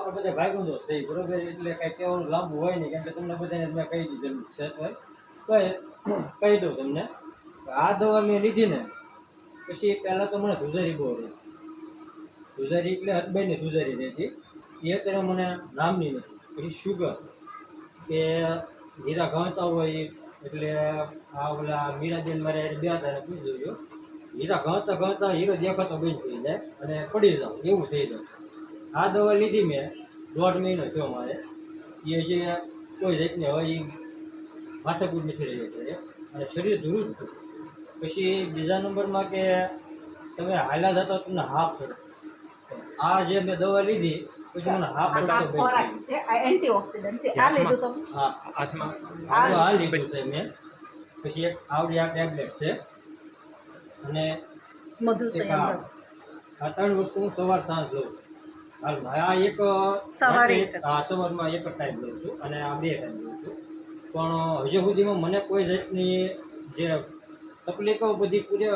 આપણે બધા ભાઈબંધો છે બરોબર, એટલે કાંઈ કહેવાનું લાંબુ હોય નહીં, કેમ કે તમને બધાને મેં કહી દીધેલું છે. તો કહી દઉં તમને, આ દવા મેં લીધી ને પછી પહેલાં તો મને ધુજારી બહુ રહી. ધુજારી એટલે હદબાઈની ધુજારી રહેતી, એ અત્યારે મને નામની નથી. પછી શુગર કે હીરા ગણતા હોય એટલે આ ઓલા મીરાબેન મારે બે હતા પૂછી જોજો, હીરા ગણતા ગણતા હીરો દેખાતો બંધ થઈ જાય અને પડી જાવ એવું થઈ જાય. આ દવા લીધી મેં 1.5 મહિનો થયો મારે, એ જે કોઈ જાતની હવે એ માથાકૂટ નથી રહી અત્યારે અને શરીર ધુરુસ થયું. પછી બીજા નંબરમાં કે તમે હાલા જતા તમને હાફ ચડે. આ જે મેં દવા લીધી પછી મને હાફ ચડતો ખોરાક છે આ એન્ટીઓક્સિડન્ટ છે. આ લીધું તો હા આ લીધું છે મેં. પછી એક આવડી આ ટેબ્લેટ છે અને મધુસંયમ રસ. આ 3 વસ્તુ હું સવાર સાંજ લઉં છું હાલમાં. આ એક સવારે સવારમાં એક જ ટાઈમ લઉં છું અને આ 2 ટાઈમ લઉં છું. પણ હજુ સુધીમાં મને કોઈ જાતની જે તકલીફો બધી પૂરી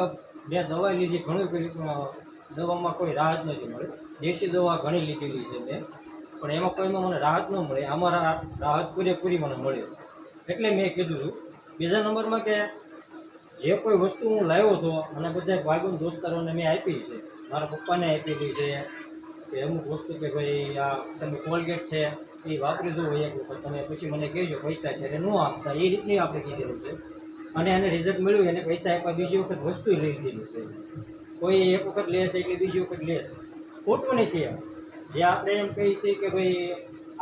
મેં દવા લીધી ઘણી દવામાં કોઈ રાહત નથી મળી. દેશી દવા ઘણી લીધેલી છે મેં, પણ એમાં કોઈમાં મને રાહત ન મળે. આમાં રાહત પૂરેપૂરી મને મળી, એટલે મેં કીધું હતું. બીજા નંબરમાં કે જે કોઈ વસ્તુ હું લાવ્યો હતો અને બધા ભાઈબંધ દોસ્તારોને મેં આપી છે, મારા પપ્પાને આપેલી છે કે અમુક વસ્તુ કે ભાઈ આ તમે કોલગેટ છે એ વાપરી દો એક વખત, તમે પછી મને કહેજો પૈસા ત્યારે ન આપતા, એ રીતની આપણે કીધેલું છે. અને એને રિઝલ્ટ મળ્યું, એને પૈસા આપ્યા, બીજી વખત વસ્તુ લઈ લીધેલી છે. કોઈ એક વખત લે છે એટલે બીજી વખત લે છે, ખોટું નથી. જે આપણે એમ કહીએ છીએ કે ભાઈ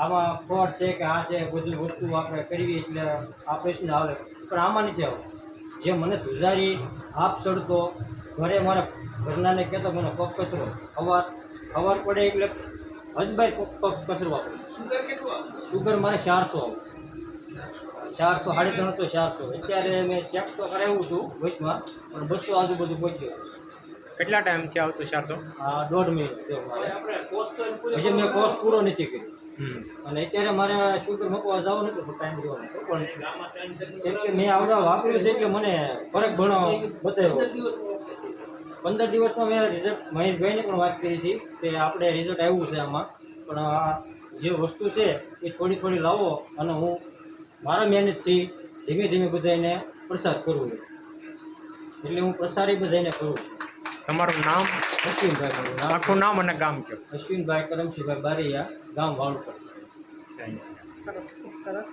આમાં ફ્રોડ છે કે આ છે, બધી વસ્તુ આપણે કરવી એટલે આ પ્રશ્ન આવે, પણ આમાં નથી આવતો. જે મને ધુજારી હાફ ચડતો, ઘરે મારા ઘરનાને કહેતો મને પગ કચરો, ખબર પડે એટલે હજબાઈ પગ કચરવા પડે. શુગર મારે 400 આવે, 400 350 400. અત્યારે મેં ચેક તો કરાવ્યું હતું વચમાં, પણ 200 આજુબાજુ પહોંચ્યો. કેટલા ટાઈમથી આવતું 400? આ 1.5 મહિનો થયો મારે. પછી મેં કોર્સ પૂરો નથી કર્યો અને અત્યારે મારે શુગર મૂકવા જવાનું હતું પણ ટાઈમ રહ્યો નહોતો. પણ કેમ કે મેં આવડા વાપર્યું છે એટલે મને ફરક ઘણો બતાવ્યો. 15 દિવસમાં મેં રિઝલ્ટ મહેશભાઈને પણ વાત કરી હતી કે આપણે રિઝલ્ટ આવ્યું છે આમાં, પણ આ જે વસ્તુ છે એ થોડી થોડી લાવો અને હું મારા મહેનતથી ધીમે ધીમે બધાને પ્રસાર કરું, એટલે હું પ્રસારી બધાને કરું છું. તમારું નામ? અશ્વિનભાઈ મારું નામ. આખું નામ અને ગામ કયો? અશ્વિનભાઈ કરમશીભાઈ બારૈયા, ગામ વાળું. સરસ, ખૂબ સરસ.